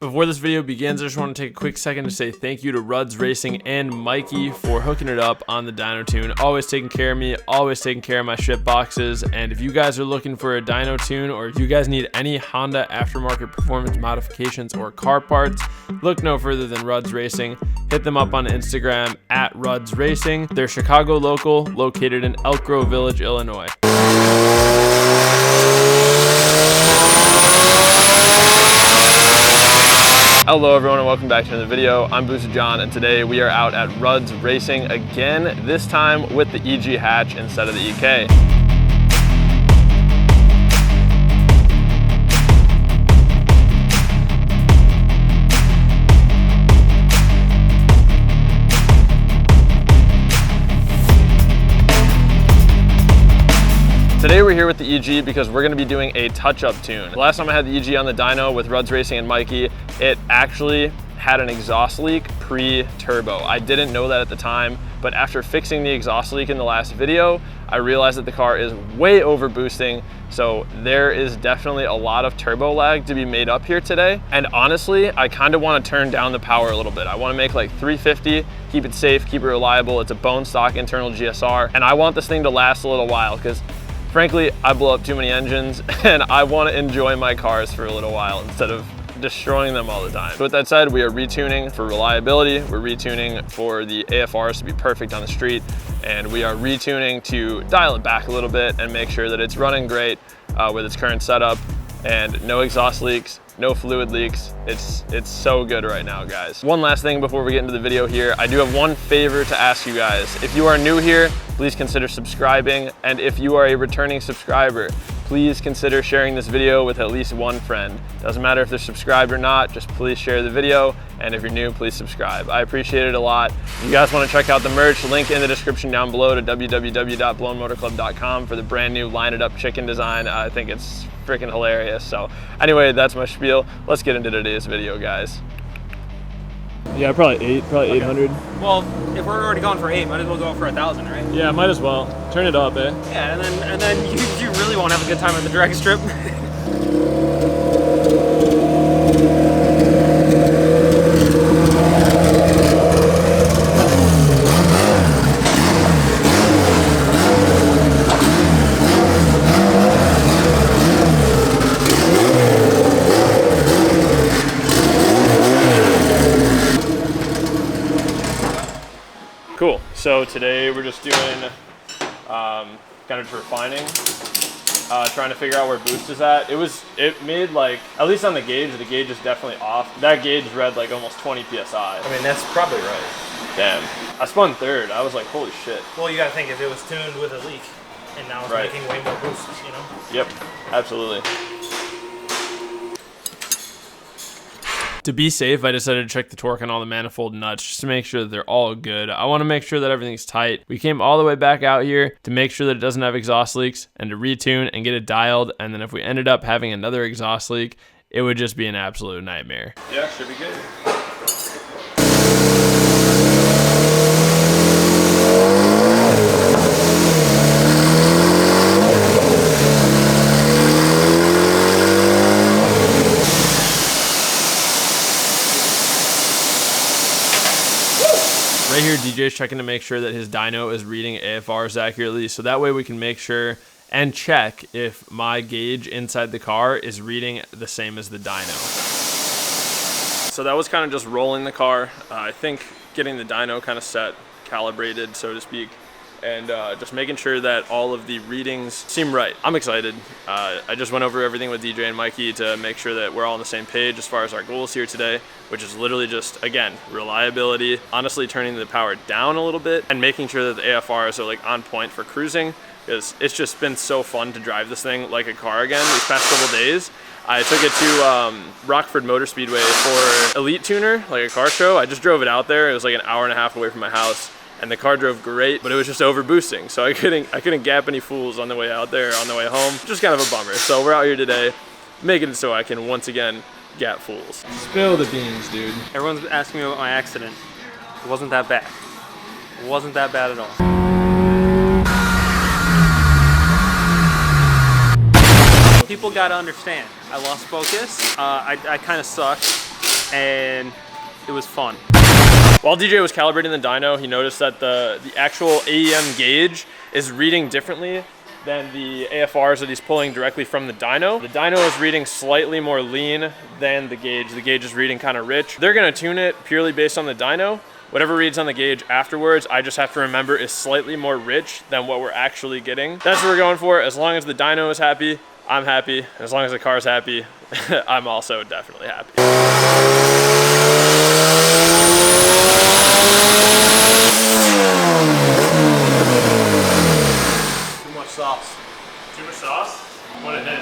Before this video begins, I just want to take a quick second to say thank you to Rudz Racing and Mikey for hooking it up on the dyno tune. Always taking care of me, always taking care of my ship boxes. And if you guys are looking for a dyno tune, or if you guys need any Honda aftermarket performance modifications or car parts, look no further than Rudz Racing. Hit them up on Instagram at Rudz Racing. They're Chicago local, located in Elk Grove Village, Illinois. Hello everyone and welcome back to another video. I'm Booster John and today we are out at Rudz Racing again, this time with the EG hatch instead of the EK. Today we're here with the EG because we're going to be doing a touch-up tune. The last time I had the EG on the dyno with Rudz Racing and Mikey, it actually had an exhaust leak pre-turbo. I didn't know that at the time, but after fixing the exhaust leak in the last video, I realized that the car is way over boosting, so there is definitely a lot of turbo lag to be made up here today. And honestly, I kind of want to turn down the power a little bit. I want to make like 350, keep it safe, keep it reliable. It's a bone stock internal GSR, and I want this thing to last a little while because frankly, I blow up too many engines and I want to enjoy my cars for a little while instead of destroying them all the time. So with that said, we are retuning for reliability. We're retuning for the AFRs to be perfect on the street. And we are retuning to dial it back a little bit and make sure that it's running great with its current setup and no exhaust leaks, no fluid leaks. It's so good right now, guys. One last thing before we get into the video here, I do have one favor to ask you guys. If you are new here, please consider subscribing. And if you are a returning subscriber, please consider sharing this video with at least one friend. Doesn't matter if they're subscribed or not, just please share the video. And if you're new, please subscribe. I appreciate it a lot. If you guys want to check out the merch, link in the description down below to www.blownmotorclub.com for the brand new Line It Up chicken design. I think it's freaking hilarious. So anyway, that's my spiel. Let's get into today's video, guys. Yeah, probably 800. Well, if we're already going for 8, might as well go for 1,000, right? Yeah, might as well. Turn it up, eh? Yeah, and then you really won't have a good time at the drag strip. Cool, so today we're just doing kind of refining, trying to figure out where boost is at. It made like, at least on the gauge is definitely off. That gauge read like almost 20 PSI. I mean, that's probably right. Damn, I spun third. I was like, holy shit. Well, you gotta think if it was tuned with a leak, and now it's making way more boosts, you know? Yep, absolutely. To be safe, I decided to check the torque on all the manifold nuts just to make sure that they're all good. I want to make sure that everything's tight. We came all the way back out here to make sure that it doesn't have exhaust leaks and to retune and get it dialed. And then if we ended up having another exhaust leak, it would just be an absolute nightmare. Yeah, should be good. Right here, DJ's checking to make sure that his dyno is reading AFRs accurately, so that way we can make sure and check if my gauge inside the car is reading the same as the dyno. So that was kind of just rolling the car. I think getting the dyno kind of set, calibrated, so to speak, and just making sure that all of the readings seem right. I'm excited. I just went over everything with DJ and Mikey to make sure that we're all on the same page as far as our goals here today, which is literally just, again, reliability, honestly turning the power down a little bit and making sure that the AFRs are like on point for cruising, because it's just been so fun to drive this thing like a car again these past couple days. I took it to Rockford Motor Speedway for Elite Tuner, like a car show. I just drove it out there. It was like an hour and a half away from my house. And the car drove great, but it was just over boosting. So I couldn't gap any fools on the way out there, on the way home. Just kind of a bummer. So we're out here today, making it so I can once again gap fools. Spill the beans, dude. Everyone's asking me about my accident. It wasn't that bad. It wasn't that bad at all. People gotta understand, I lost focus. I kind of sucked. and it was fun. While DJ was calibrating the dyno, he noticed that the actual AEM gauge is reading differently than the AFRs that he's pulling directly from the dyno. The dyno is reading slightly more lean than the gauge. The gauge is reading kind of rich. They're gonna tune it purely based on the dyno. Whatever reads on the gauge afterwards, I just have to remember is slightly more rich than what we're actually getting. That's what we're going for. As long as the dyno is happy, I'm happy. As long as the car's happy, I'm also definitely happy. Sauce. Too much sauce? What it hit?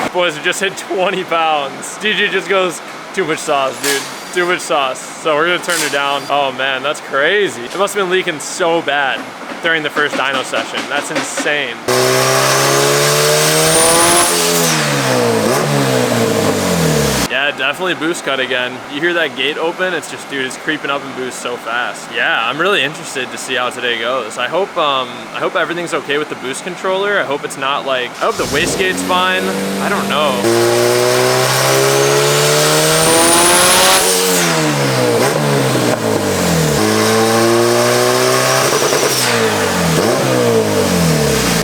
20? Boys, it just hit 20 pounds. DJ just goes, too much sauce, dude. Too much sauce. So we're gonna turn her down. Oh man, that's crazy. It must have been leaking so bad during the first dyno session. That's insane. Yeah, definitely boost cut again. You hear that gate open, it's just, dude, it's creeping up in boost so fast. Yeah, I'm really interested to see how today goes. I hope everything's okay with the boost controller. I hope it's not like, I hope the wastegate's fine. I don't know.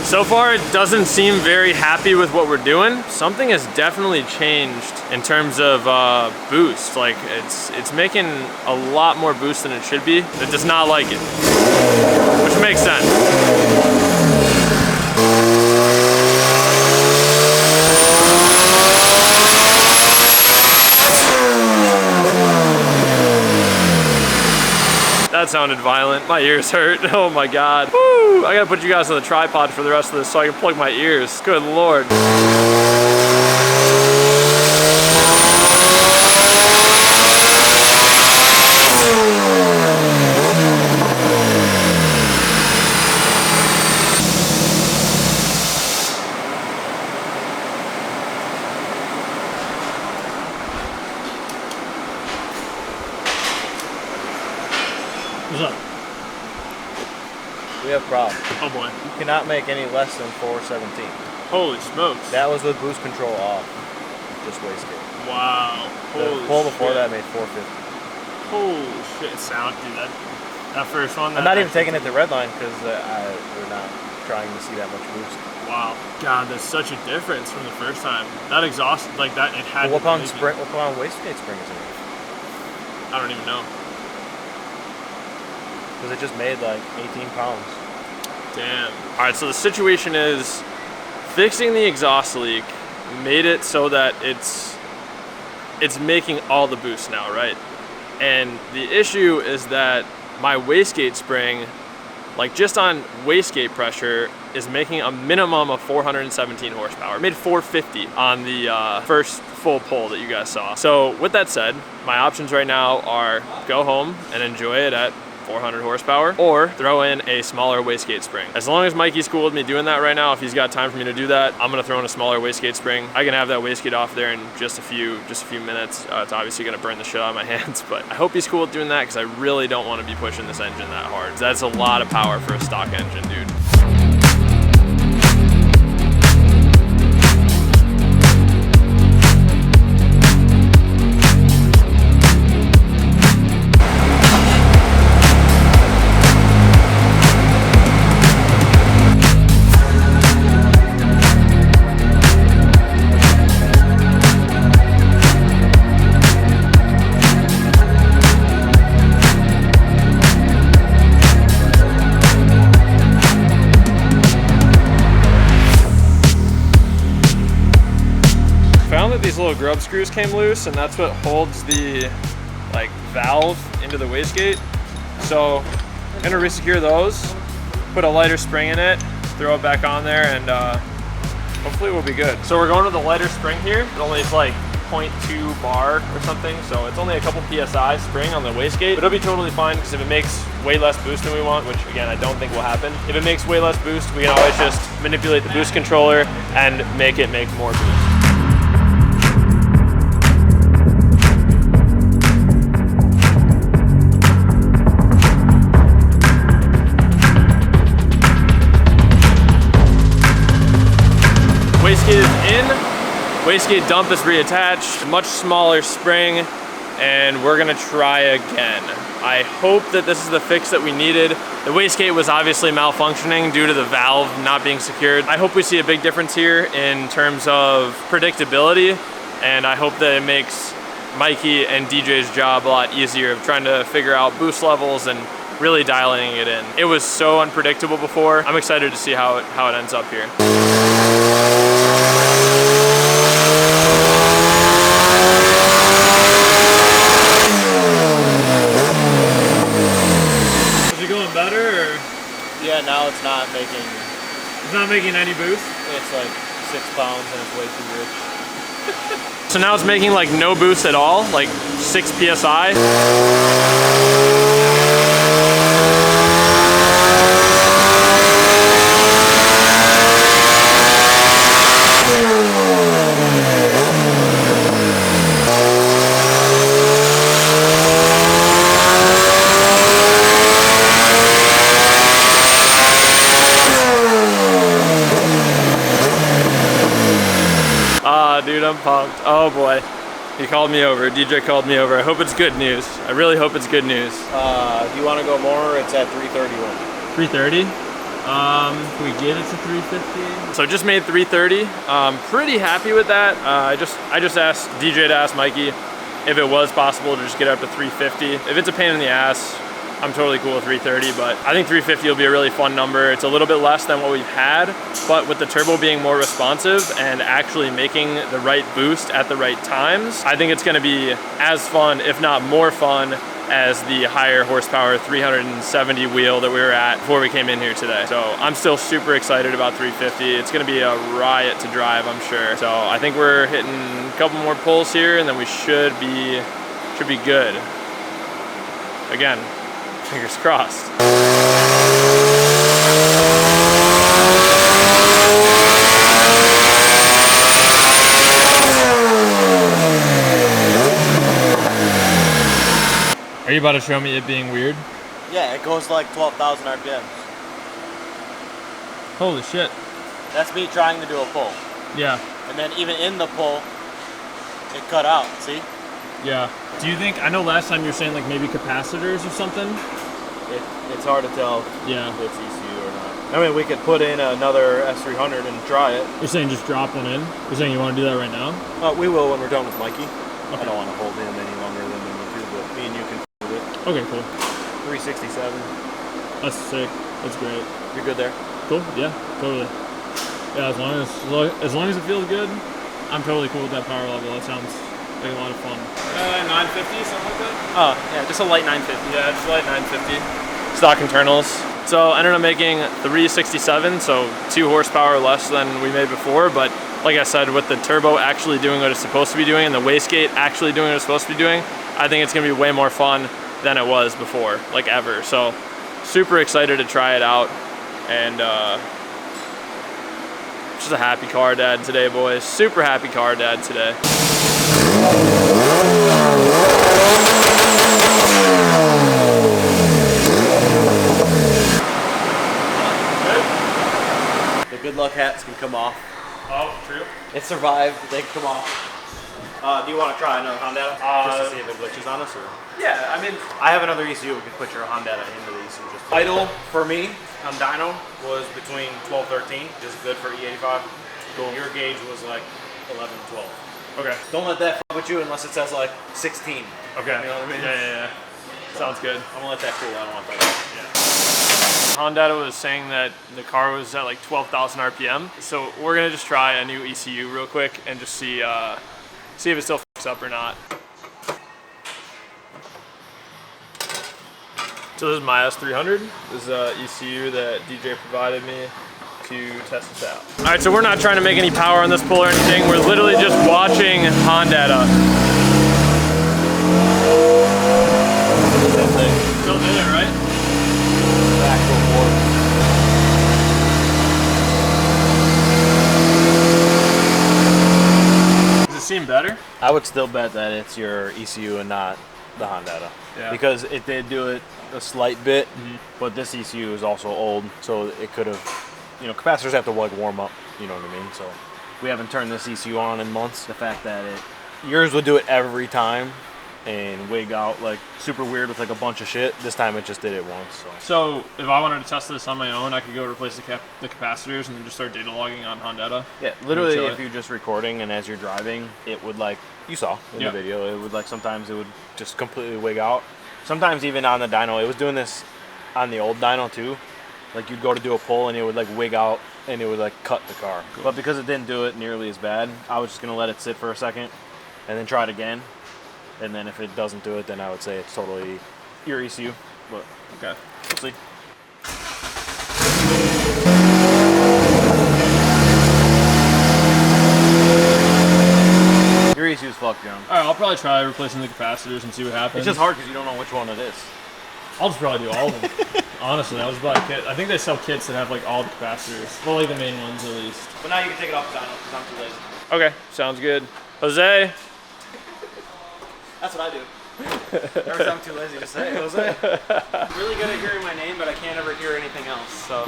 So far, it doesn't seem very happy with what we're doing. Something has definitely changed in terms of boost. Like, it's making a lot more boost than it should be. It does not like it, which makes sense. That sounded violent. My ears hurt. Oh my God. Woo! I gotta put you guys on the tripod for the rest of this so I can plug my ears. Good Lord. What's up? We have a problem. Oh boy. You cannot make any less than 417. Holy smokes. That was with boost control off. Just wastegate. Wow. The Holy pull before shit. that made 450. Holy shit. Sound, dude. That first one. I'm not even taking it to redline because we're not trying to see that much boost. Wow. God, that's such a difference from the first time. That exhaust, like that, it had Well, to what be pound wastegate spring is it? I don't even know. Because it just made like 18 pounds. Damn. All right, so the situation is fixing the exhaust leak made it so that it's making all the boost now, right? And the issue is that my wastegate spring, like just on wastegate pressure, is making a minimum of 417 horsepower. It made 450 on the first full pull that you guys saw. So with that said, my options right now are go home and enjoy it at 400 horsepower, or throw in a smaller wastegate spring. As long as Mikey's cool with me doing that right now, if he's got time for me to do that, I'm gonna throw in a smaller wastegate spring. I can have that wastegate off there in just a few minutes. It's obviously gonna burn the shit out of my hands, but I hope he's cool with doing that because I really don't want to be pushing this engine that hard. That's a lot of power for a stock engine, dude. These little grub screws came loose, and that's what holds the like valve into the wastegate. So I'm gonna resecure those, put a lighter spring in it, throw it back on there, and hopefully we'll be good. So we're going with the lighter spring here. It's like 0.2 bar or something, so it's only a couple PSI spring on the wastegate, but it'll be totally fine because if it makes way less boost than we want, which again I don't think will happen, if it makes way less boost, we can always just manipulate the boost controller and make it make more boost. Wastegate is in, Wastegate dump is reattached, much smaller spring, and we're gonna try again. I hope that this is the fix that we needed. The wastegate was obviously malfunctioning due to the valve not being secured. I hope we see a big difference here in terms of predictability, and I hope that it makes Mikey and DJ's job a lot easier of trying to figure out boost levels and really dialing it in. It was so unpredictable before. I'm excited to see how it ends up here. Is it going better, or? Yeah, now it's not making. It's not making any boost? It's like 6 pounds and it's way too rich. So now it's making like no boost at all, like 6 PSI. Dude, I'm pumped. Oh boy. He called me over. DJ called me over. I hope it's good news. I really hope it's good news. Do you want to go more? It's at 331. 330? Can we get it to 350? So just made 330. Pretty happy with that. I just asked DJ to ask Mikey if it was possible to just get up to 350. If it's a pain in the ass, I'm totally cool with 330, but I think 350 will be a really fun number. It's a little bit less than what we've had, but with the turbo being more responsive and actually making the right boost at the right times, I think it's gonna be as fun, if not more fun, as the higher horsepower 370 wheel that we were at before we came in here today. So I'm still super excited about 350. It's gonna be a riot to drive, I'm sure. So I think we're hitting a couple more pulls here and then we should be good. Again, fingers crossed. Are you about to show me it being weird? Yeah, it goes like 12,000 RPMs. Holy shit. That's me trying to do a pull. Yeah. And then even in the pull, it cut out, see? Yeah. Do you think, I know last time you were saying like maybe capacitors or something? It's hard to tell Yeah. if it's ECU or not. I mean, we could put in another S300 and try it. You're saying just drop one in? You're saying you want to do that right now? We will when we're done with Mikey. Okay. I don't want to hold him any longer than we need to, but me and you can do it. Okay, cool. 367. That's sick. That's great. You're good there? Cool. Yeah, totally. Yeah, as long as it feels good, I'm totally cool with that power level. That sounds like a lot of fun. 950, something like that? Oh, yeah, just a light 950. Yeah, just like 950. Stock internals. So I ended up making 367, so 2 horsepower less than we made before, but like I said, with the turbo actually doing what it's supposed to be doing and the wastegate actually doing what it's supposed to be doing, I think it's gonna be way more fun than it was before, like ever. So super excited to try it out, and just a happy car dad today, boys. Super happy car dad today. The good luck hats can come off. Oh, true. It survived, they can come off. Do you want to try another Honda? Just to see if it glitches on us? Or? Yeah, I mean, I have another ECU. We can put your Honda into the ECU. Just idle for me on dyno was between 12-13, just good for E85. Cool. Your gauge was like 11-12. okay. Don't let that fuck with you unless it says like 16. Okay. You know what I mean? Yeah. Sounds good. I'm gonna let that cool. I don't want that. Yeah. Honda was saying that the car was at like 12,000 RPM. So we're gonna just try a new ECU real quick and just see if it still fucks up or not. So this is my S300. This is a ECU that DJ provided me to test this out. All right, so we're not trying to make any power on this pull or anything. We're literally just watching Honda. Still did it, right? Does it seem better? I would still bet that it's your ECU and not the Honda. Yeah. Because it did do it a slight bit, but this ECU is also old, so it could have, you know, capacitors have to like warm up, you know what I mean? So we haven't turned this ECU on in months. The fact that yours would do it every time and wig out like super weird with like a bunch of shit. This time it just did it once. So if I wanted to test this on my own, I could go replace the capacitors and then just start data logging on Honda. Yeah, literally if you're just recording and as you're driving, it would like, you saw in the video, it would like sometimes it would just completely wig out. Sometimes even on the dyno, it was doing this on the old dyno too. Like you'd go to do a pull and it would like wig out and it would like cut the car. Cool. But because it didn't do it nearly as bad, I was just gonna let it sit for a second and then try it again. And then if it doesn't do it, then I would say it's totally your ECU. But okay, we'll see. Your ECU's fucked, John. All right, I'll probably try replacing the capacitors and see what happens. It's just hard because you don't know which one it is. I'll just probably do all of them. Honestly, I was buy a kit. I think they sell kits that have like all the capacitors. Well, like the main ones at least. But now you can take it off the dyno because I'm too lazy. Okay, sounds good. Jose. That's what I do. Every time I'm too lazy to say it, Jose. I'm really good at hearing my name, but I can't ever hear anything else, so.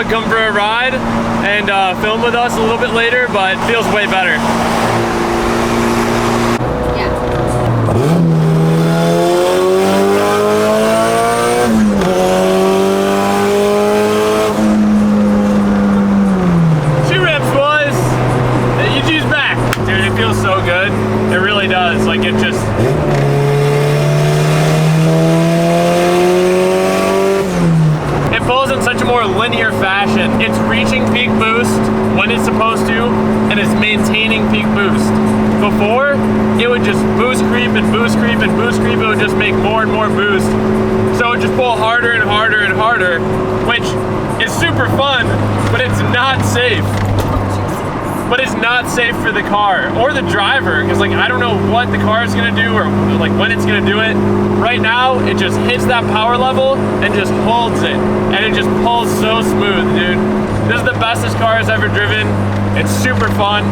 Come for a ride and film with us a little bit later, but it feels way better. Two rips, boys. The EG's back. Dude, it feels so good. It really does. Like it just... more linear fashion. It's reaching peak boost when it's supposed to, and it's maintaining peak boost. Before, it would just boost creep and boost creep and boost creep. It would just make more and more boost. So it would just pull harder and harder and harder, which is super fun, but it's not safe. But it's not safe for the car or the driver, because like I don't know what the car is gonna do or like when it's gonna do it. Right now, it just hits that power level and just holds it, and it just pulls so smooth, dude. This is the best this car has ever driven. It's super fun.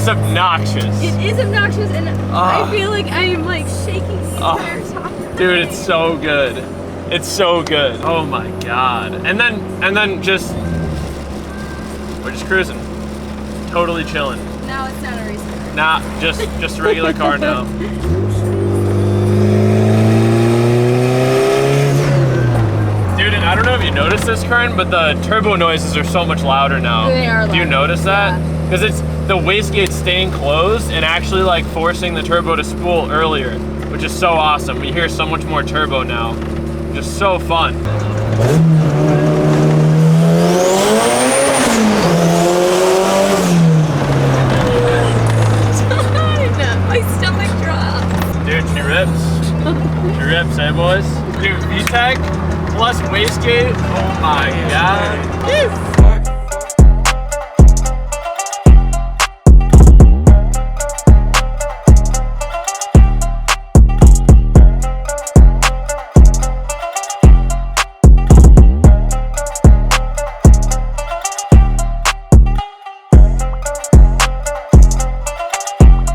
Obnoxious. It is obnoxious, and I feel like I am like shaking so dude, it's so good. It's so good. Oh my god. And then just we're just cruising. Totally chilling. Now it's not a race car. Nah, just a regular car now. Dude, and I don't know if you noticed this, Kern, but the turbo noises are so much louder now. They are louder. Do you notice that? Because it's the wastegate staying closed and actually like forcing the turbo to spool earlier, which is so awesome. We hear so much more turbo now. Just so fun. My stomach dropped. Dude, she rips. She rips, eh, boys? Dude, VTEC plus wastegate. Oh my god. Yes.